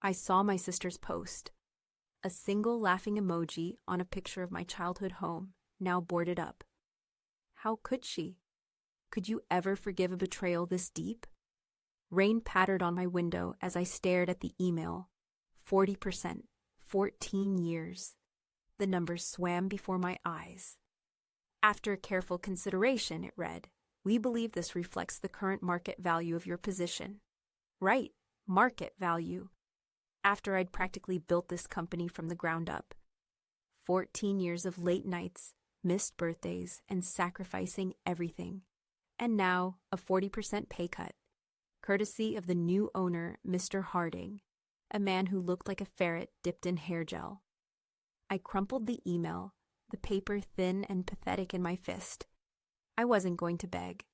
I saw my sister's post. A single laughing emoji on a picture of my childhood home, now boarded up. How could she? Could you ever forgive a betrayal this deep? Rain pattered on my window as I stared at the email. 40%, 14 years. The numbers swam before my eyes. After careful consideration, it read, "We believe this reflects the current market value of your position." Right, market value. After I'd practically built this company from the ground up. 14 years of late nights, missed birthdays, and sacrificing everything. And now, a 40% pay cut. Courtesy of the new owner, Mr. Harding, a man who looked like a ferret dipped in hair gel. I crumpled the email, the paper thin and pathetic in my fist. I wasn't going to beg.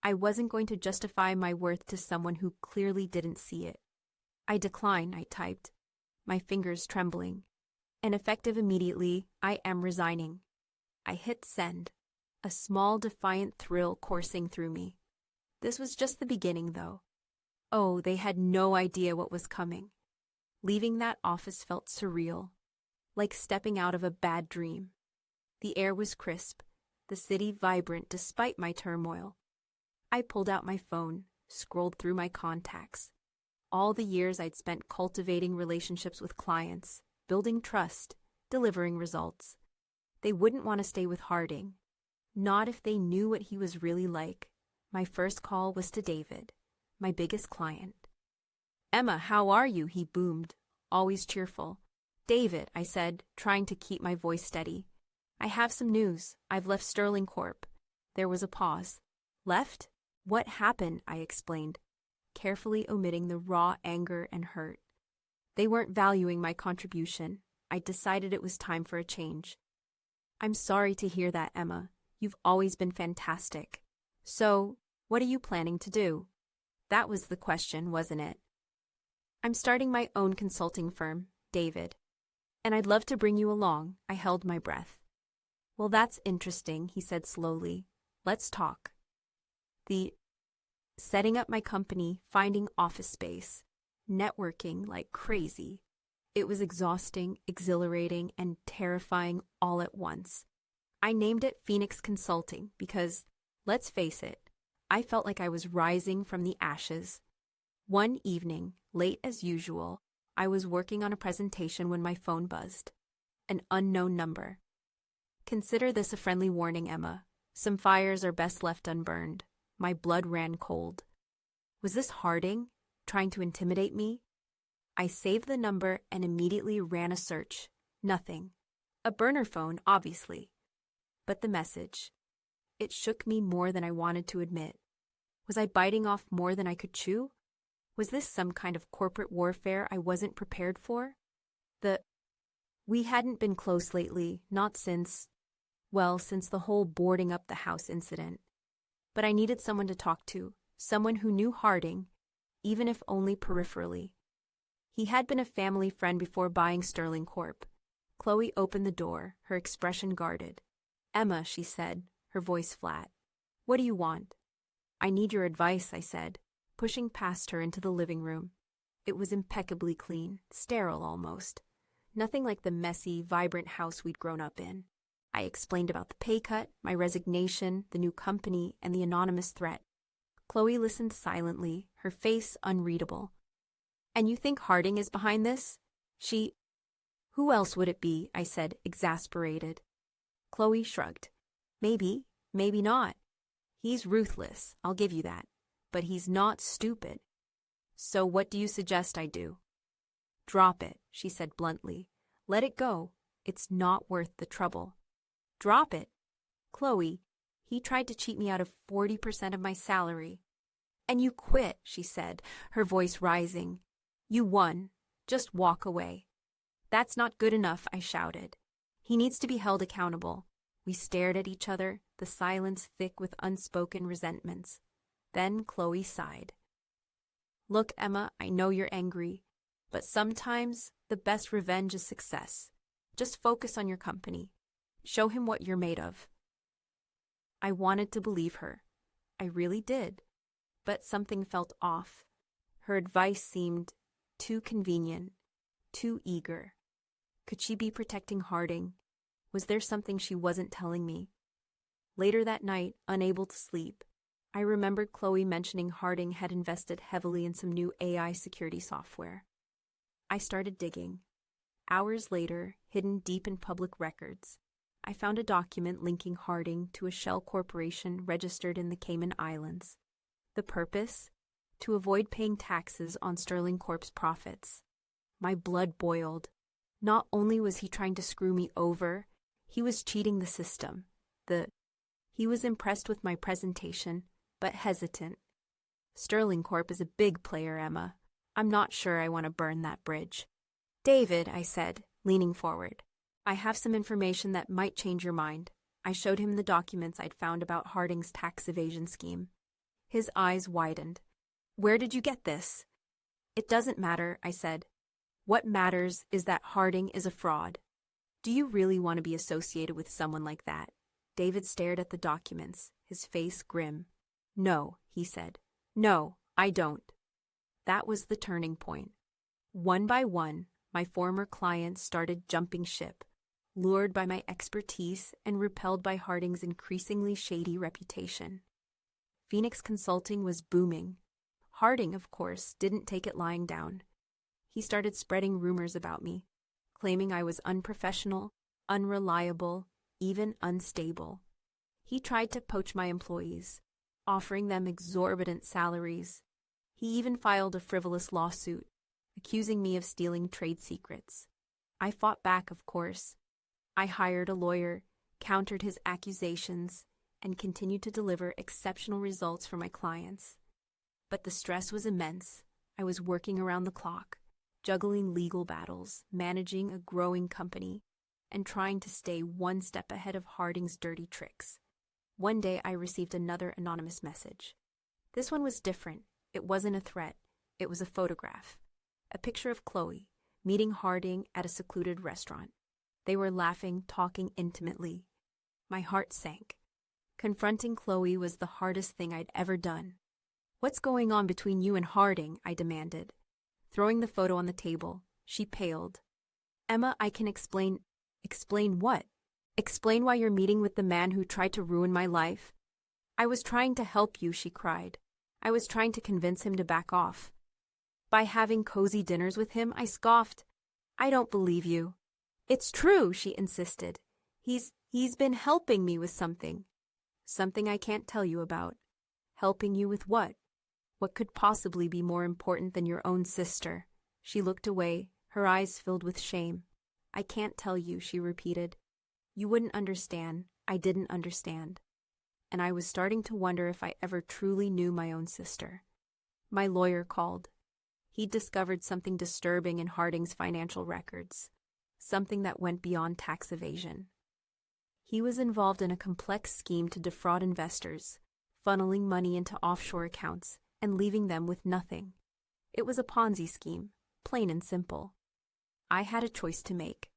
I wasn't going to justify my worth to someone who clearly didn't see it. "I decline," I typed, my fingers trembling. "And effective immediately, I am resigning." I hit send, a small defiant thrill coursing through me. This was just the beginning, though. Oh, they had no idea what was coming. Leaving that office felt surreal, like stepping out of a bad dream. The air was crisp, the city vibrant despite my turmoil. I pulled out my phone, scrolled through my contacts. All the years I'd spent cultivating relationships with clients, building trust, delivering results. They wouldn't want to stay with Harding. Not if they knew what he was really like. My first call was to David, my biggest client. "Emma, how are you?" he boomed, always cheerful. "David," I said, trying to keep my voice steady. "I have some news. I've left Sterling Corp." There was a pause. "Left? What happened?" I explained, carefully omitting the raw anger and hurt. They weren't valuing my contribution. I decided it was time for a change. "I'm sorry to hear that, Emma. You've always been fantastic. So, what are you planning to do?" That was the question, wasn't it? "I'm starting my own consulting firm, David. And I'd love to bring you along." I held my breath. "Well, that's interesting," he said slowly. "Let's talk." Setting up my company, finding office space, networking like crazy. It was exhausting, exhilarating, and terrifying all at once. I named it Phoenix Consulting because, let's face it, I felt like I was rising from the ashes. One evening, late as usual, I was working on a presentation when my phone buzzed. An unknown number. "Consider this a friendly warning, Emma. Some fires are best left unburned." My blood ran cold. Was this Harding, trying to intimidate me? I saved the number and immediately ran a search. Nothing. A burner phone, obviously. But the message. It shook me more than I wanted to admit. Was I biting off more than I could chew? Was this some kind of corporate warfare I wasn't prepared for? We hadn't been close lately, not since the whole boarding up the house incident. But I needed someone to talk to, someone who knew Harding, even if only peripherally. He had been a family friend before buying Sterling Corp. Chloe opened the door, her expression guarded. "Emma," she said, her voice flat. "What do you want?" "I need your advice," I said, pushing past her into the living room. It was impeccably clean, sterile almost. Nothing like the messy, vibrant house we'd grown up in. I explained about the pay cut, my resignation, the new company, and the anonymous threat. Chloe listened silently, her face unreadable. "And you think Harding is behind this?" "Who else would it be?" I said, exasperated. Chloe shrugged. "Maybe, maybe not. He's ruthless, I'll give you that. But he's not stupid. So what do you suggest I do?" "Drop it," she said bluntly. "Let it go. It's not worth the trouble." "Drop it? Chloe, he tried to cheat me out of 40% of my salary." "And you quit," she said, her voice rising. "You won. Just walk away." "That's not good enough," I shouted. "He needs to be held accountable." We stared at each other, the silence thick with unspoken resentments. Then Chloe sighed. "Look, Emma, I know you're angry, but sometimes the best revenge is success. Just focus on your company. Show him what you're made of." I wanted to believe her. I really did. But something felt off. Her advice seemed Too convenient. Too eager. Could she be protecting Harding? Was there something she wasn't telling me? Later that night, unable to sleep, I remembered Chloe mentioning Harding had invested heavily in some new AI security software. I started digging. Hours later, hidden deep in public records, I found a document linking Harding to a shell corporation registered in the Cayman Islands. The purpose? To avoid paying taxes on Sterling Corp's profits. My blood boiled. Not only was he trying to screw me over, he was cheating the system. He was impressed with my presentation, but hesitant. Sterling Corp is a big player, Emma. I'm not sure I want to burn that bridge. David, I said, leaning forward. I have some information that might change your mind. I showed him the documents I'd found about Harding's tax evasion scheme. His eyes widened. Where did you get this? It doesn't matter, I said. What matters is that Harding is a fraud. Do you really want to be associated with someone like that? David stared at the documents, his face grim. No, he said. No, I don't. That was the turning point. One by one, my former clients started jumping ship, lured by my expertise and repelled by Harding's increasingly shady reputation. Phoenix Consulting was booming. Harding, of course, didn't take it lying down. He started spreading rumors about me, claiming I was unprofessional, unreliable, even unstable. He tried to poach my employees, offering them exorbitant salaries. He even filed a frivolous lawsuit, accusing me of stealing trade secrets. I fought back, of course. I hired a lawyer, countered his accusations, and continued to deliver exceptional results for my clients. But the stress was immense. I was working around the clock, juggling legal battles, managing a growing company, and trying to stay one step ahead of Harding's dirty tricks. One day I received another anonymous message. This one was different. It wasn't a threat. It was a photograph. A picture of Chloe, meeting Harding at a secluded restaurant. They were laughing, talking intimately. My heart sank. Confronting Chloe was the hardest thing I'd ever done. What's going on between you and Harding? I demanded. Throwing the photo on the table, she paled. Emma, I can explain. Explain what? Explain why you're meeting with the man who tried to ruin my life? I was trying to help you, she cried. I was trying to convince him to back off. By having cozy dinners with him, I scoffed. I don't believe you. It's true, she insisted. He's been helping me with something. Something I can't tell you about. Helping you with what? What could possibly be more important than your own sister? She looked away, her eyes filled with shame. I can't tell you, she repeated. You wouldn't understand. I didn't understand. And I was starting to wonder if I ever truly knew my own sister. My lawyer called. He'd discovered something disturbing in Harding's financial records, something that went beyond tax evasion. He was involved in a complex scheme to defraud investors, funneling money into offshore accounts and leaving them with nothing. It was a Ponzi scheme, plain and simple. I had a choice to make.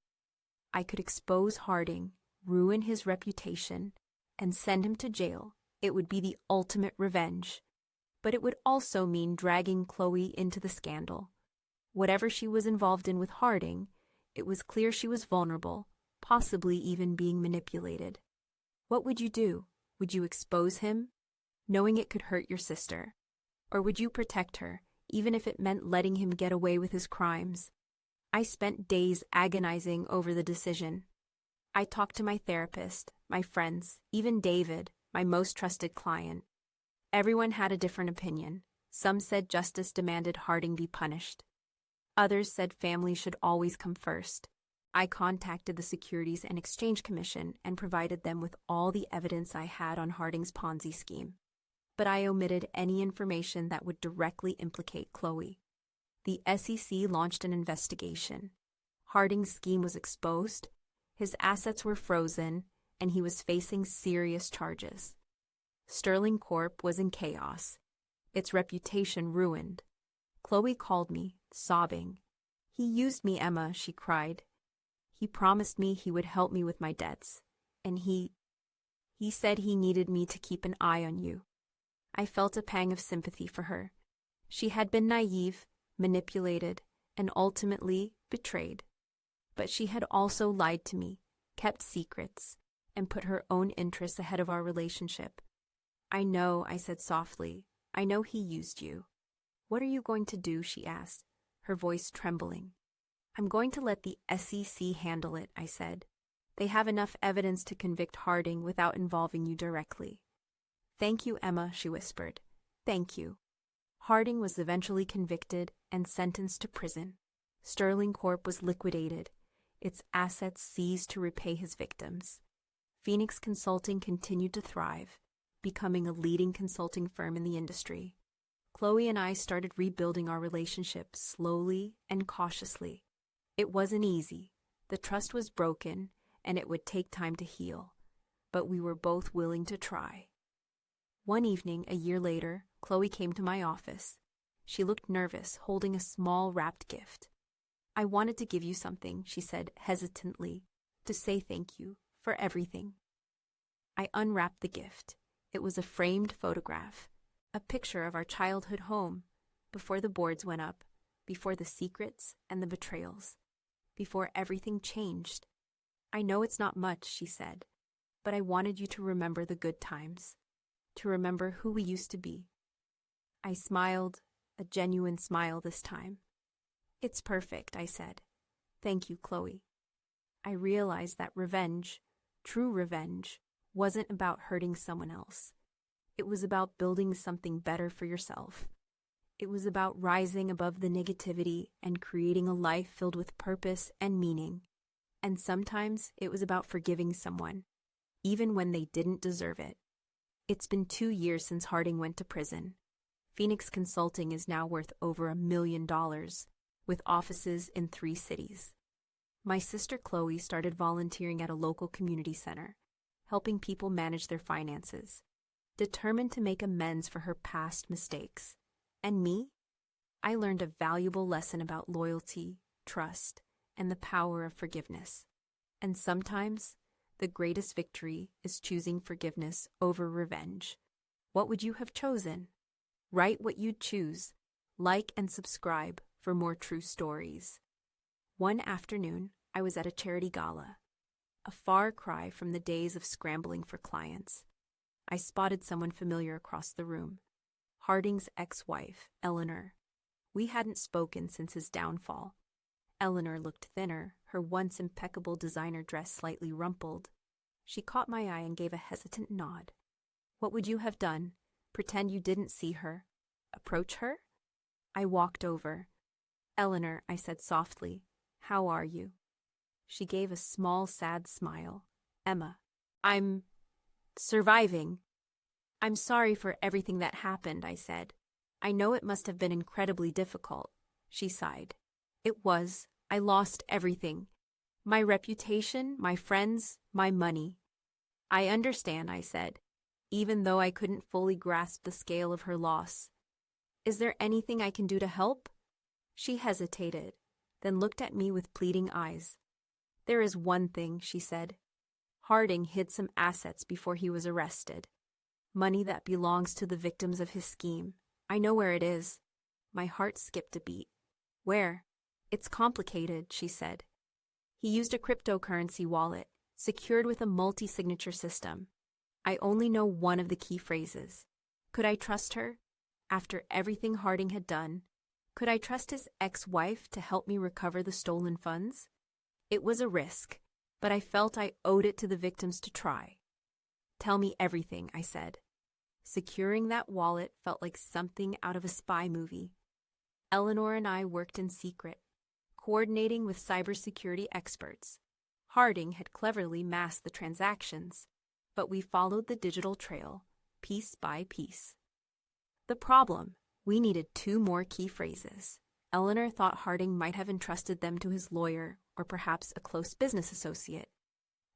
I could expose Harding, ruin his reputation, and send him to jail. It would be the ultimate revenge. But it would also mean dragging Chloe into the scandal. Whatever she was involved in with Harding, it was clear she was vulnerable, possibly even being manipulated. What would you do? Would you expose him, knowing it could hurt your sister? Or would you protect her, even if it meant letting him get away with his crimes? I spent days agonizing over the decision. I talked to my therapist, my friends, even David, my most trusted client. Everyone had a different opinion. Some said justice demanded Harding be punished. Others said family should always come first. I contacted the Securities and Exchange Commission and provided them with all the evidence I had on Harding's Ponzi scheme. But I omitted any information that would directly implicate Chloe. The SEC launched an investigation. Harding's scheme was exposed, his assets were frozen, and he was facing serious charges. Sterling Corp was in chaos, its reputation ruined. Chloe called me, sobbing. He used me, Emma, she cried. He promised me he would help me with my debts, and he said he needed me to keep an eye on you. I felt a pang of sympathy for her. She had been naive, manipulated, and ultimately betrayed. But she had also lied to me, kept secrets, and put her own interests ahead of our relationship. I know, I said softly. I know he used you. What are you going to do? She asked, her voice trembling. I'm going to let the SEC handle it, I said. They have enough evidence to convict Harding without involving you directly. Thank you, Emma, she whispered. Thank you. Harding was eventually convicted and sentenced to prison. Sterling Corp was liquidated, its assets seized to repay his victims. Phoenix Consulting continued to thrive, becoming a leading consulting firm in the industry. Chloe and I started rebuilding our relationship slowly and cautiously. It wasn't easy. The trust was broken, and it would take time to heal. But we were both willing to try. One evening, a year later, Chloe came to my office. She looked nervous, holding a small wrapped gift. I wanted to give you something, she said hesitantly, to say thank you for everything. I unwrapped the gift. It was a framed photograph, a picture of our childhood home, before the boards went up, before the secrets and the betrayals, before everything changed. I know it's not much, she said, but I wanted you to remember the good times, to remember who we used to be. I smiled, a genuine smile this time. It's perfect, I said. Thank you, Chloe. I realized that revenge, true revenge, wasn't about hurting someone else. It was about building something better for yourself. It was about rising above the negativity and creating a life filled with purpose and meaning. And sometimes it was about forgiving someone, even when they didn't deserve it. It's been 2 years since Harding went to prison. Phoenix Consulting is now worth over $1 million, with offices in 3 cities. My sister Chloe started volunteering at a local community center, helping people manage their finances, determined to make amends for her past mistakes. And me? I learned a valuable lesson about loyalty, trust, and the power of forgiveness. And sometimes, the greatest victory is choosing forgiveness over revenge. What would you have chosen? Write what you'd choose. Like and subscribe for more true stories. One afternoon, I was at a charity gala, a far cry from the days of scrambling for clients. I spotted someone familiar across the room, Harding's ex-wife, Eleanor. We hadn't spoken since his downfall. Eleanor looked thinner, her once impeccable designer dress slightly rumpled. She caught my eye and gave a hesitant nod. What would you have done? Pretend you didn't see her? Approach her? I walked over. Eleanor, I said softly, how are you? She gave a small, sad smile. Emma, I'm surviving. I'm sorry for everything that happened, I said. I know it must have been incredibly difficult. She sighed. It was. I lost everything. My reputation, my friends, my money. I understand, I said, even though I couldn't fully grasp the scale of her loss. Is there anything I can do to help? She hesitated, then looked at me with pleading eyes. There is one thing, she said. Harding hid some assets before he was arrested. Money that belongs to the victims of his scheme. I know where it is. My heart skipped a beat. Where? It's complicated, she said. He used a cryptocurrency wallet, secured with a multi-signature system. I only know one of the key phrases. Could I trust her? After everything Harding had done, could I trust his ex-wife to help me recover the stolen funds? It was a risk, but I felt I owed it to the victims to try. Tell me everything, I said. Securing that wallet felt like something out of a spy movie. Eleanor and I worked in secret, coordinating with cybersecurity experts. Harding had cleverly masked the transactions, but we followed the digital trail, piece by piece. The problem, we needed 2 more key phrases. Eleanor thought Harding might have entrusted them to his lawyer or perhaps a close business associate.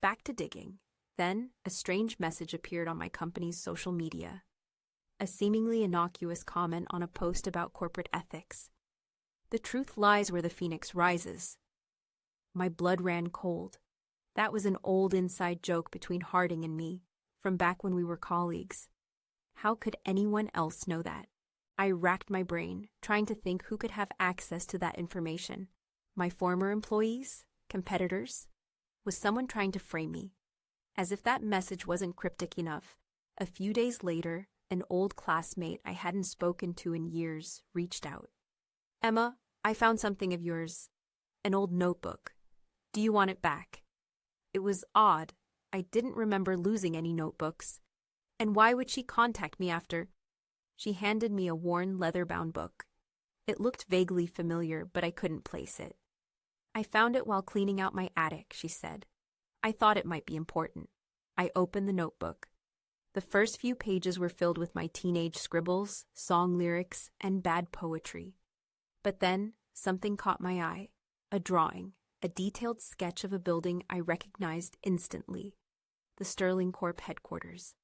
Back to digging. Then, a strange message appeared on my company's social media. A seemingly innocuous comment on a post about corporate ethics. The truth lies where the phoenix rises. My blood ran cold. That was an old inside joke between Harding and me, from back when we were colleagues. How could anyone else know that? I racked my brain, trying to think who could have access to that information. My former employees? Competitors? Was someone trying to frame me? As if that message wasn't cryptic enough, a few days later, an old classmate I hadn't spoken to in years reached out. "Emma, I found something of yours. An old notebook. Do you want it back?" It was odd. I didn't remember losing any notebooks. And why would she contact me after? She handed me a worn leather-bound book. It looked vaguely familiar, but I couldn't place it. "I found it while cleaning out my attic," she said. "I thought it might be important." I opened the notebook. The first few pages were filled with my teenage scribbles, song lyrics, and bad poetry. But then, something caught my eye. A drawing, a detailed sketch of a building I recognized instantly. The Sterling Corp headquarters.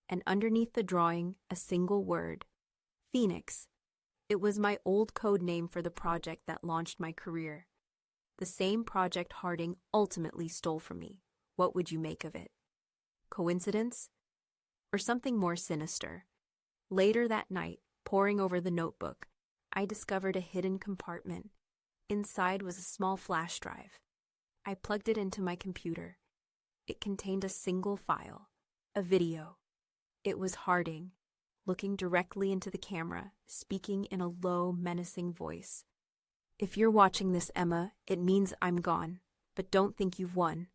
And underneath the drawing, a single word. Phoenix. It was my old code name for the project that launched my career. The same project Harding ultimately stole from me. What would you make of it? Coincidence? Or something more sinister? Later that night, poring over the notebook, I discovered a hidden compartment. Inside was a small flash drive. I plugged it into my computer. It contained a single file, a video. It was Harding, looking directly into the camera, speaking in a low, menacing voice. "If you're watching this, Emma, it means I'm gone, but don't think you've won.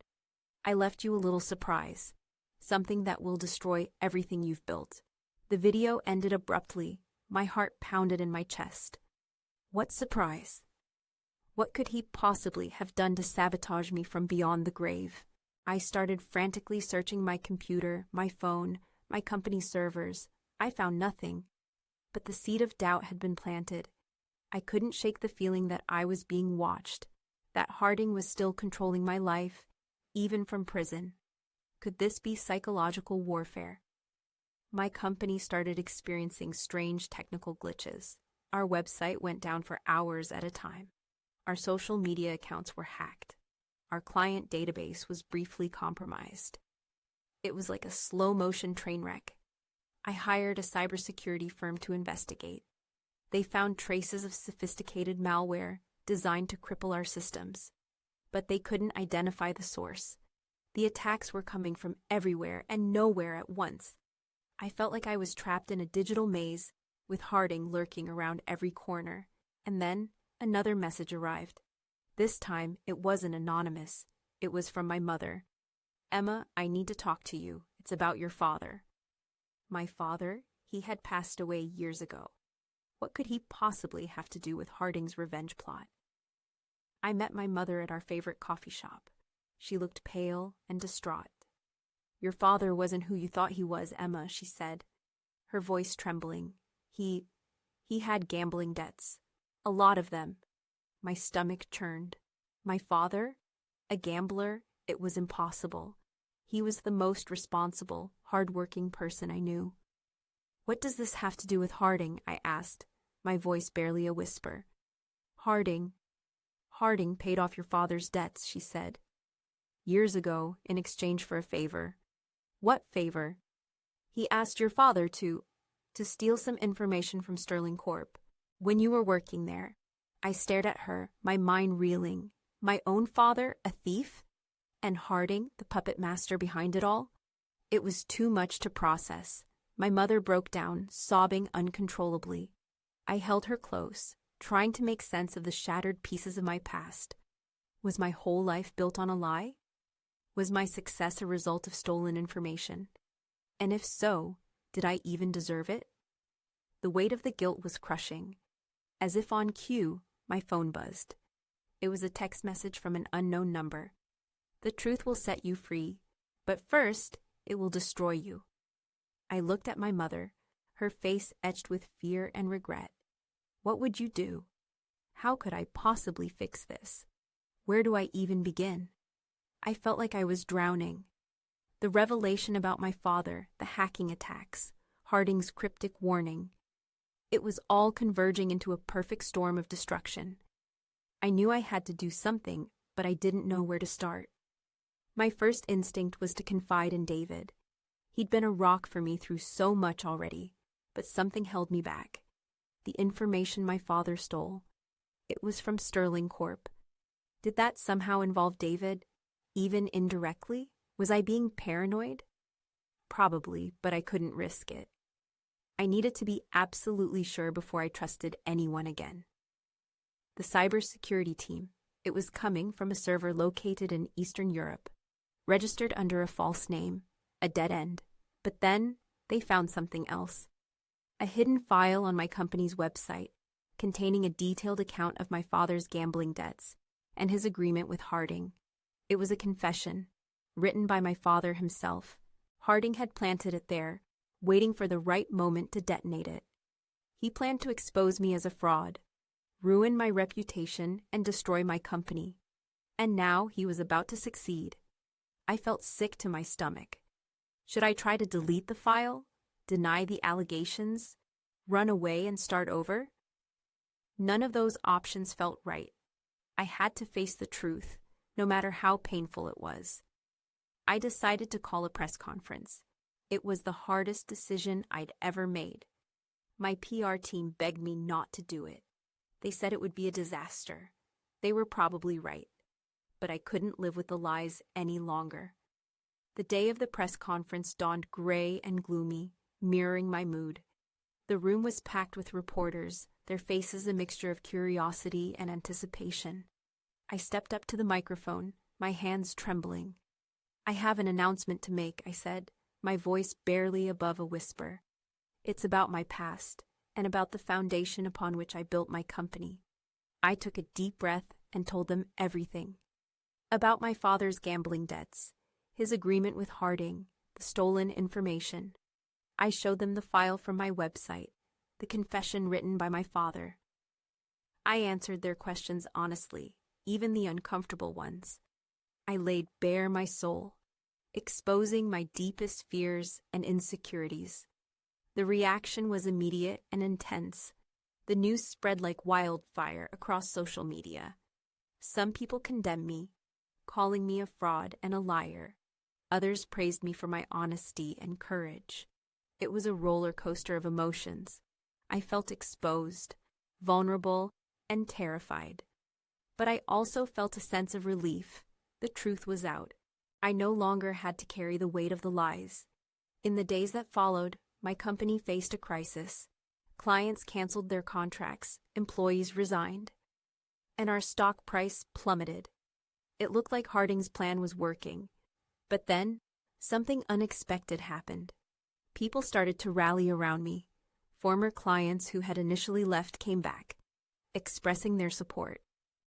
I left you a little surprise, something that will destroy everything you've built." The video ended abruptly. My heart pounded in my chest. What surprise? What could he possibly have done to sabotage me from beyond the grave? I started frantically searching my computer, my phone, my company's servers. I found nothing. But the seed of doubt had been planted. I couldn't shake the feeling that I was being watched, that Harding was still controlling my life, even from prison. Could this be psychological warfare? My company started experiencing strange technical glitches. Our website went down for hours at a time. Our social media accounts were hacked. Our client database was briefly compromised. It was like a slow-motion train wreck. I hired a cybersecurity firm to investigate. They found traces of sophisticated malware designed to cripple our systems. But they couldn't identify the source. The attacks were coming from everywhere and nowhere at once. I felt like I was trapped in a digital maze, with Harding lurking around every corner. And then another message arrived. This time, it wasn't anonymous. It was from my mother. "Emma, I need to talk to you. It's about your father." My father? He had passed away years ago. What could he possibly have to do with Harding's revenge plot? I met my mother at our favorite coffee shop. She looked pale and distraught. "Your father wasn't who you thought he was, Emma," she said, her voice trembling. He had gambling debts. A lot of them. My stomach churned. My father? A gambler? It was impossible. He was the most responsible, hard-working person I knew. "What does this have to do with Harding?" I asked, my voice barely a whisper. Harding paid off your father's debts," she said. "Years ago, in exchange for a favor." "What favor?" "He asked your father to steal some information from Sterling Corp. When you were working there." I stared at her, my mind reeling. My own father, a thief? And Harding, the puppet master behind it all? It was too much to process. My mother broke down, sobbing uncontrollably. I held her close, trying to make sense of the shattered pieces of my past. Was my whole life built on a lie? Was my success a result of stolen information? And if so, did I even deserve it? The weight of the guilt was crushing. As if on cue, my phone buzzed. It was a text message from an unknown number. "The truth will set you free, but first, it will destroy you." I looked at my mother, her face etched with fear and regret. What would you do? How could I possibly fix this? Where do I even begin? I felt like I was drowning. The revelation about my father, the hacking attacks, Harding's cryptic warning. It was all converging into a perfect storm of destruction. I knew I had to do something, but I didn't know where to start. My first instinct was to confide in David. He'd been a rock for me through so much already, but something held me back. the information my father stole. It was from Sterling Corp. Did that somehow involve David, even indirectly? Was I being paranoid? Probably, but I couldn't risk it. I needed to be absolutely sure before I trusted anyone again. The cybersecurity team. It was coming from a server located in Eastern Europe, registered under a false name, a dead end. But then they found something else. A hidden file on my company's website containing a detailed account of my father's gambling debts and his agreement with Harding. It was a confession, written by my father himself. Harding had planted it there, waiting for the right moment to detonate it. He planned to expose me as a fraud, ruin my reputation, and destroy my company. And now he was about to succeed. I felt sick to my stomach. Should I try to delete the file, deny the allegations, run away and start over? None of those options felt right. I had to face the truth, no matter how painful it was. I decided to call a press conference. It was the hardest decision I'd ever made. My PR team begged me not to do it. They said it would be a disaster. They were probably right. But I couldn't live with the lies any longer. The day of the press conference dawned gray and gloomy, mirroring my mood. The room was packed with reporters, their faces a mixture of curiosity and anticipation. I stepped up to the microphone, my hands trembling. "I have an announcement to make," I said, my voice barely above a whisper. "It's about my past, and about the foundation upon which I built my company." I took a deep breath and told them everything. About my father's gambling debts, his agreement with Harding, the stolen information. I showed them the file from my website, the confession written by my father. I answered their questions honestly, even the uncomfortable ones. I laid bare my soul, exposing my deepest fears and insecurities. The reaction was immediate and intense. The news spread like wildfire across social media. Some people condemned me, calling me a fraud and a liar. Others praised me for my honesty and courage. It was a roller coaster of emotions. I felt exposed, vulnerable, and terrified. But I also felt a sense of relief. The truth was out. I no longer had to carry the weight of the lies. In the days that followed, my company faced a crisis. Clients canceled their contracts, employees resigned, and our stock price plummeted. It looked like Harding's plan was working. But then, something unexpected happened. People started to rally around me. Former clients who had initially left came back, expressing their support.